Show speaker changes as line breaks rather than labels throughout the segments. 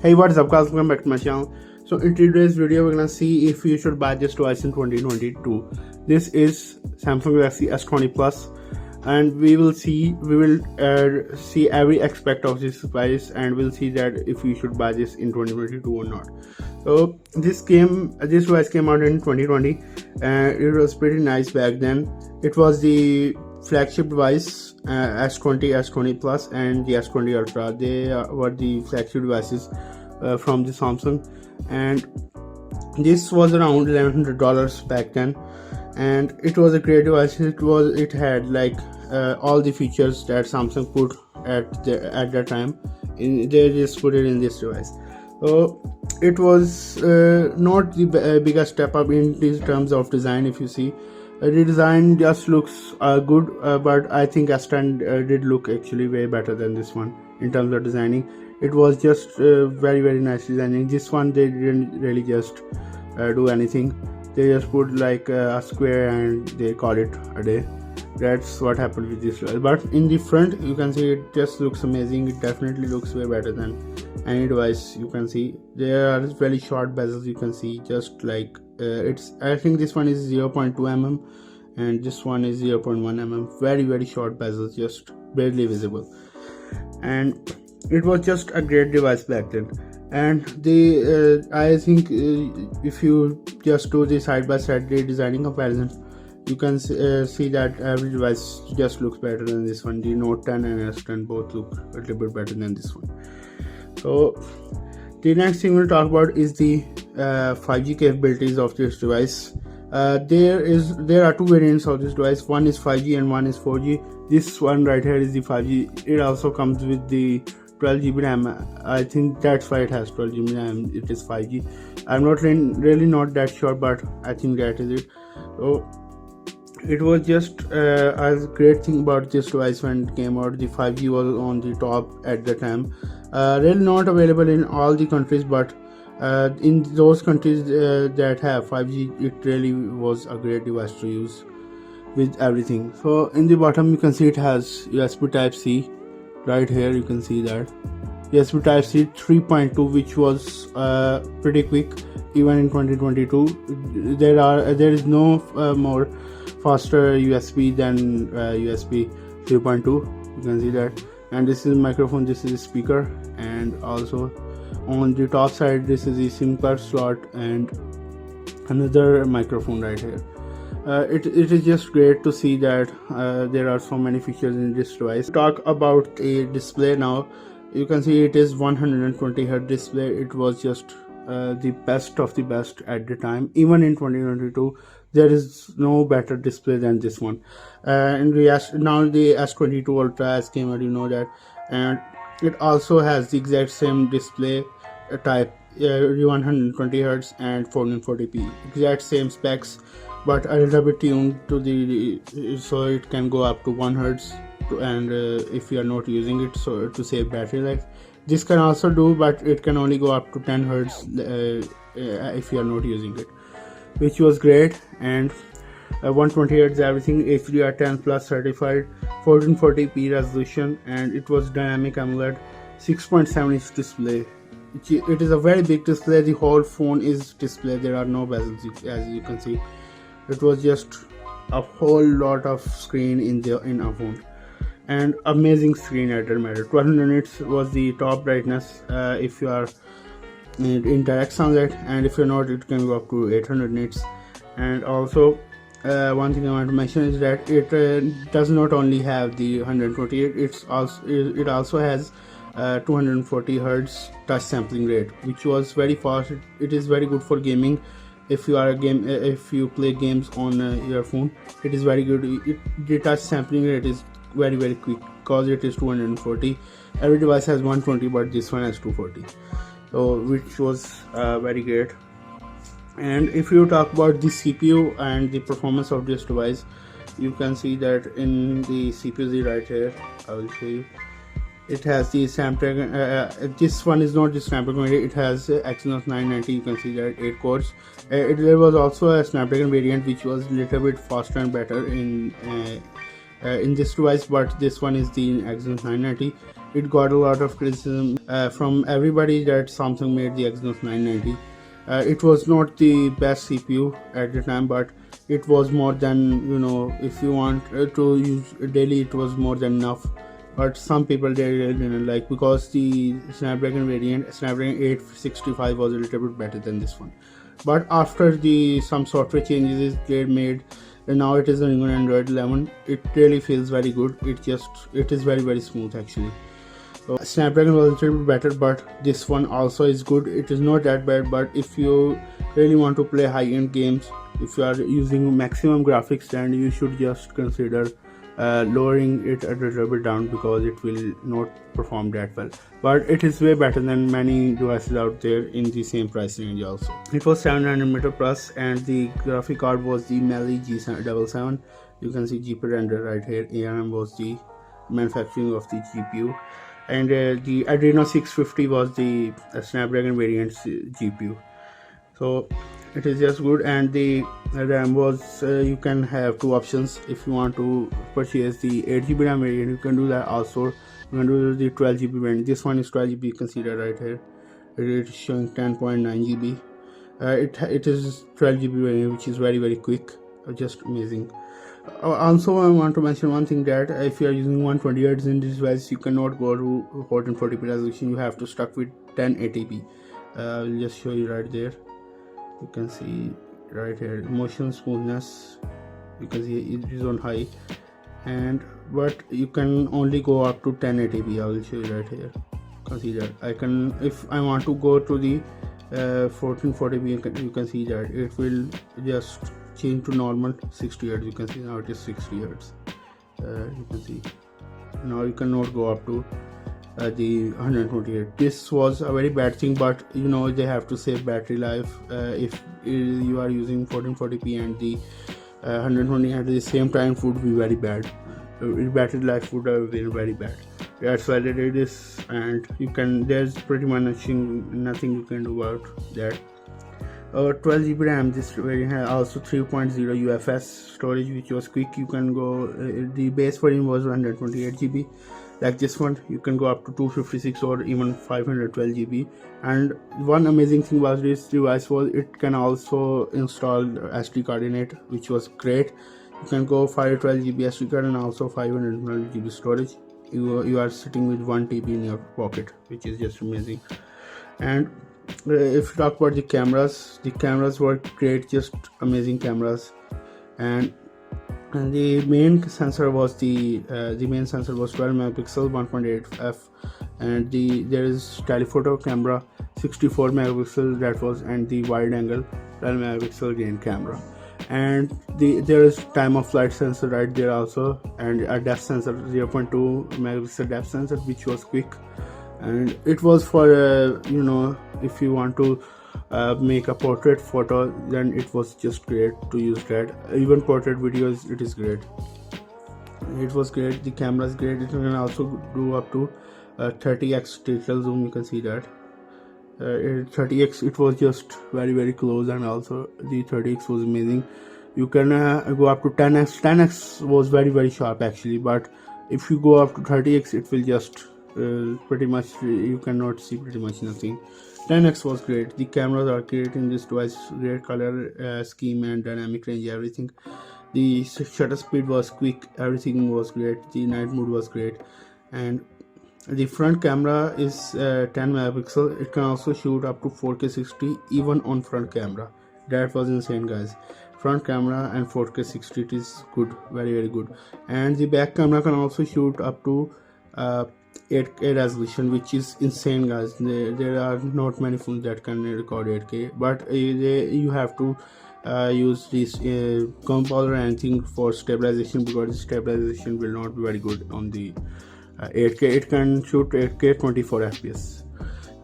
Hey, what is up guys, welcome back to my channel. So in today's video we're gonna see if you should buy this device in 2022. This is Samsung Galaxy S20 Plus, and we will see every aspect of this device, and we'll see that if you should buy this in 2022 or not. So this device came out in 2020, and it was pretty nice back then. It was the flagship device, S20, S20 Plus and the S20 Ultra. They were the flagship devices from the Samsung, and this was around $1,100 back then, and it was a great device. It had like all the features that Samsung put at that time. They just put it in this device. So it was not the biggest step up in terms of design. If you see, the design just looks good, but I think S10 did look actually way better than this one in terms of designing. It was just very nice designing. This one they didn't really just do anything. They just put like a square and they call it a day. That's what happened with this device. But in the front you can see it just looks amazing. It definitely looks way better than any device. You can see there are very short bezels. You can see just like I think this one is 0.2 mm and this one is 0.1 mm. Very short bezels, just barely visible, and it was just a great device back then. And I think if you just do the side by side designing comparison, you can see that every device just looks better than this one. The Note 10 and S10 both look a little bit better than this one. So the next thing we'll talk about is the 5G capabilities of this device. There are two variants of this device. One is 5G and one is 4G. This one right here is the 5G. It also comes with the 12 GB RAM. I think that's why it has 12 GB RAM. It is 5G. I'm not really not that sure, but I think that is it. So it was just a great thing about this device when it came out. The 5G was on the top at the time. Really not available in all the countries, but in those countries that have 5G, it really was a great device to use with everything. So in the bottom you can see it has USB Type-C. Right here you can see that USB Type-C 3.2, which was pretty quick even in 2022. There is no more faster USB than USB 3.2. You can see that. And this is microphone, this is a speaker, and also on the top side this is the SIM card slot and another microphone right here. It is just great to see that there are so many features in this device. Talk about a display now. You can see it is 120Hz display. It was just the best of the best at the time. Even in 2022 there is no better display than this one. And now the S22 Ultra has came out, you know that, and it also has the exact same display type, 120Hz and 1440p, exact same specs, but a little bit tuned to the so it can go up to 1 Hz, and if you are not using it, so to save battery life. This can also do, but it can only go up to 10 Hz if you are not using it, which was great. And 120 Hz everything, HDR10 plus certified, 1440p resolution, and it was dynamic AMOLED, 6.7 inch display. It is a very big display. The whole phone is display. There are no bezels, as you can see. It was just a whole lot of screen in a phone, and amazing screen at that matter. 1200 nits was the top brightness if you are in direct sunlight, and if you're not, it can go up to 800 nits. And also one thing I want to mention is that it does not only have the 120, it also has 240 Hz touch sampling rate, which was very fast. It is very good for gaming. If you play games on your phone, it is very good. The touch sampling rate is very quick because it is 240. Every device has 120, but this one has 240, so which was very great. And if you talk about the CPU and the performance of this device, you can see that in the CPU right here. I will show you. It has the Snapdragon. This one is not the Snapdragon. It has Exynos 990. You can see that 8 cores. There was also a Snapdragon variant which was a little bit faster and better in this device, but this one is the Exynos 990. it got a lot of criticism from everybody that Samsung made the Exynos 990. It was not the best CPU at the time, but it was more than, if you want to use daily, it was more than enough. But some people, they really didn't like, because the Snapdragon variant, Snapdragon 865, was a little bit better than this one. But after some software changes they made, and now it is running on Android 11, it really feels very good. It is very smooth actually. So Snapdragon was a little bit better, but this one also is good. It is not that bad, but if you really want to play high-end games, if you are using maximum graphics, then you should just consider lowering it a little bit down, because it will not perform that well. But it is way better than many devices out there in the same price range also. It was 7nm plus, and the graphic card was the Mali G77. You can see GPU render right here. ARM was the manufacturing of the GPU, and the Adreno 650 was the Snapdragon variant's GPU. So it is just good. And the RAM was, you can have two options. If you want to purchase the 8GB RAM variant, you can do that also. You can do the 12GB variant. This one is 12GB, you can see that right here. It is showing 10.9GB. It is 12GB variant, which is very quick, just amazing. Also, I want to mention one thing, that if you are using 120Hz in this device, you cannot go to 1440p resolution. You have to stuck with 1080p. I'll just show you right there. You can see right here, motion smoothness, you can see it is on high, but you can only go up to 1080p. I will show you right here. You can see that if I want to go to the 1440p, you can see that it will just change to normal 60 Hz. You can see now it is 60 Hz. You can see now you cannot go up to the 128. This was a very bad thing, but they have to save battery life. If you are using 1440p and the 120 at the same time, would be very bad. Battery life would have been very bad. That's why they did this, and there's pretty much nothing you can do about that. 12GB RAM. This variant has also 3.0 UFS storage, which was quick. You can go, the base variant was 128GB. Like this one, you can go up to 256 or even 512GB. And one amazing thing about this device was it can also install SD card in it, which was great. You can go 512GB SD card and also 512GB storage. You are sitting with 1 TB in your pocket, which is just amazing. And if you talk about the cameras were great, just amazing cameras. And the main sensor was 12 megapixel 1.8 f, and there is telephoto camera 64 megapixel that was, and the wide angle 12 megapixel again camera. And there is time of flight sensor right there also, and a depth sensor 0.2 megapixel depth sensor, which was quick. And it was for if you want to make a portrait photo, then it was just great to use that. Even portrait videos, it is great. It was great. The camera is great. It can also do up to 30x digital zoom. You can see that 30x, it was just very close, and also the 30x was amazing. You can go up to 10x. 10x was very sharp actually, but if you go up to 30x, it will just pretty much, you cannot see pretty much nothing. 10x was great. The cameras are great in this device, great color scheme and dynamic range, everything. The shutter speed was quick, everything was great. The night mode was great. And the front camera is 10 megapixel. It can also shoot up to 4K 60 even on front camera. That was insane, guys. Front camera and 4K 60, it is good, very good. And the back camera can also shoot up to 8K resolution, which is insane, guys. There are not many phones that can record 8K, but you have to use this composer or anything for stabilization, because the stabilization will not be very good on the 8K. It can shoot 8K 24 FPS.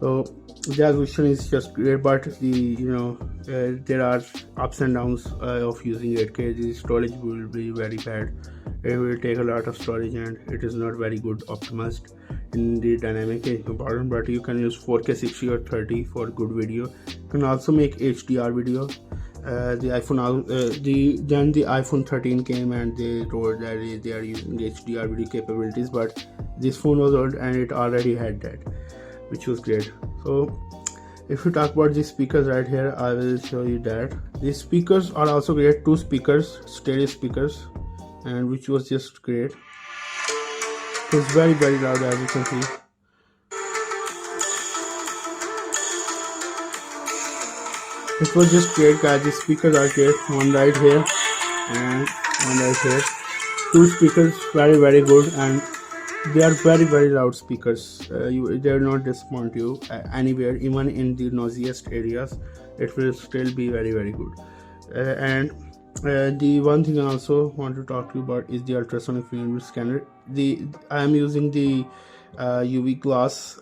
So the resolution is just great, but there are ups and downs of using 8K. The storage will be very bad. It will take a lot of storage, and it is not very good optimized in the dynamic range comparison. But you can use 4K 60 or 30 for good video. You can also make HDR video, the iPhone then the iPhone 13 came and they told that they are using HDR video capabilities, but this phone was old and it already had that, which was great. So if you talk about the speakers right here, I will show you that these speakers are also great. 2 speakers, stereo speakers, and which was just great. It's very loud, as you can see. It was just great, guys. The speakers are great. One right here and one right here. 2 speakers, very good, and they are very loud speakers. They will not disappoint you anywhere, even in the noisiest areas. It will still be very good. And the one thing I also want to talk to you about is the ultrasonic fingerprint scanner. I am using the UV glass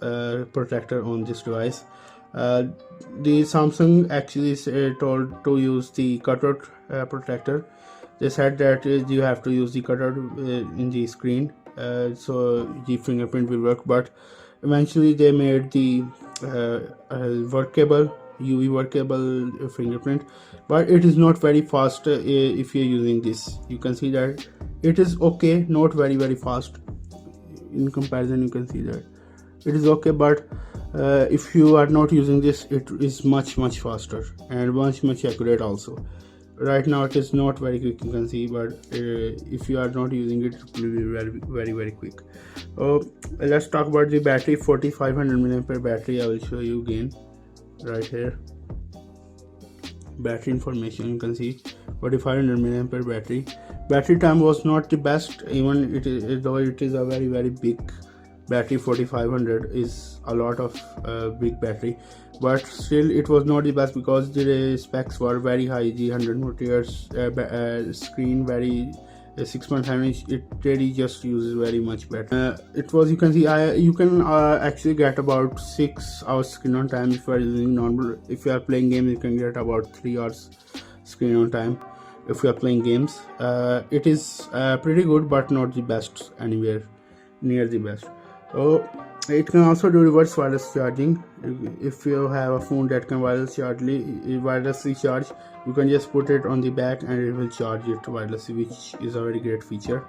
protector on this device. The Samsung actually told to use the cutout protector. They said that you have to use the cutout in the screen, so the fingerprint will work, but eventually they made the workable UV workable fingerprint, but it is not very fast. If you're using this, you can see that it is okay, not very fast in comparison. You can see that it is okay, but if you are not using this, it is much faster and much accurate also. Right now it is not very quick, you can see, but if you are not using it, it will be very quick. Let's talk about the battery. 4500 mAh battery. I will show you again right here. Battery information, you can see 4500 mAh battery. Battery time was not the best, even though it is a very big battery. 4500 is a lot of big battery, but still it was not the best because the specs were very high. The 140 Hz screen, very 6.7 inch, it really just uses very much better. It was, you can see, you can actually get about 6 hours screen on time if you are using normal. If you are playing games, you can get about 3 hours screen on time if you are playing games. It is pretty good, but not the best, anywhere near the best. So it can also do reverse wireless charging. If you have a phone that can wirelessly charge, you can just put it on the back and it will charge it wirelessly, which is a very great feature.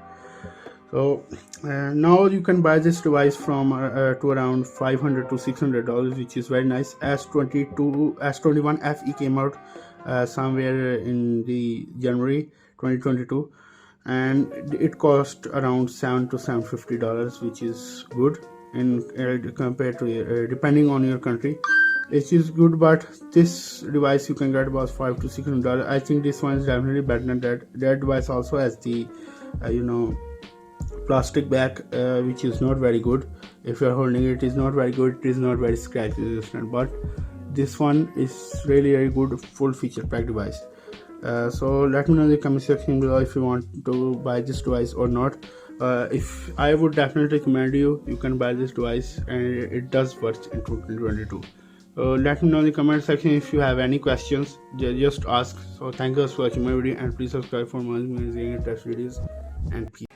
So now you can buy this device from to around $500 to $600, which is very nice. S21 FE came out somewhere in the January 2022, and it cost around $700 to $750, which is good in compared to depending on your country. It is good, but this device you can get about $500 to $600. I think this one is definitely better than that. That device also has the plastic back, which is not very good. If you are holding it, is not very good. It is not very scratch resistant, but this one is really good, full feature packed device. So let me know in the comment section below if you want to buy this device or not. If I would definitely recommend you can buy this device, and it does work in 2022. Let me know in the comment section if you have any questions. Just ask. So thank you for watching my video, and please subscribe for more amazing and test videos, and peace.